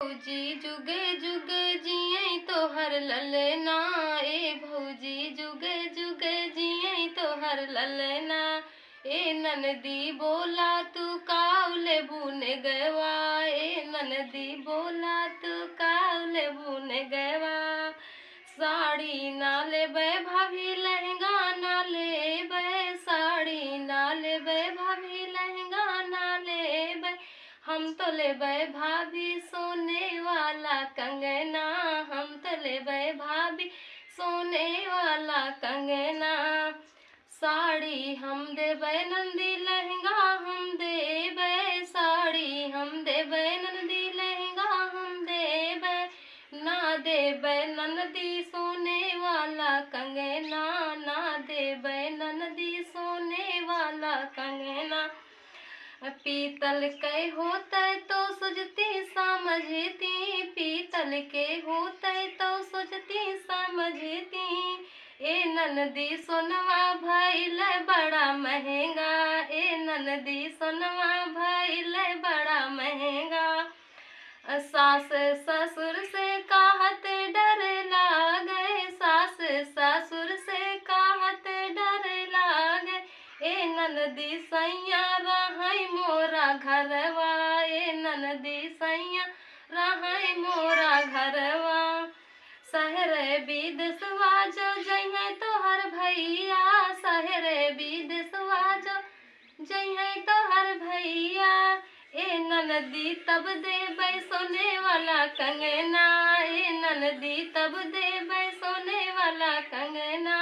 भौजी जुगे जुगे जिये तोहर ललना, ए भौजी जुगे जुगे जिये तोहर ललना। ए ननदी बोला तू काउले बुन गवा, ए ननदी बोला तू काउले बुन गवा। साड़ी ना लेबै भाभी लहंगा ना लेबै, साड़ी ना लेबै भाभी लहंगा ना लेबै। हम तो लेबै भाभी सोने वाला कंगना, हम तो लेबै भाभी सोने वाला कंगना। साड़ी हम देबै नंदी लहंगा हम देबै, साड़ी हम देबै नंदी लहंगा हम देबै। ना देबै ननदी सोने वाला कंगना, ना देबै ननदी सोने वाला कंगना। पीतल के होते तो सोचती समझती, पीतल के होते तो सोचती समझती। ए ननदी सोनवा भइल बड़ा महंगा, ए ननदी सोनवा भइल बड़ा महंगा। सास ससुर से कहत डर लागे, सास ससुर से कहत डर लागे। ए ननदी सैया रहै मोरा घरवा, ए ननदी सैया रहै मोरा घरवा। शहरे विदेशवा जो जइहे तोहर भैया, शहरे विदेशवा जो जइहे तोहर भैया। ए ननदी तब देबै सोने वाला कंगना, ए ननदी तब देबै सोने वाला कंगना।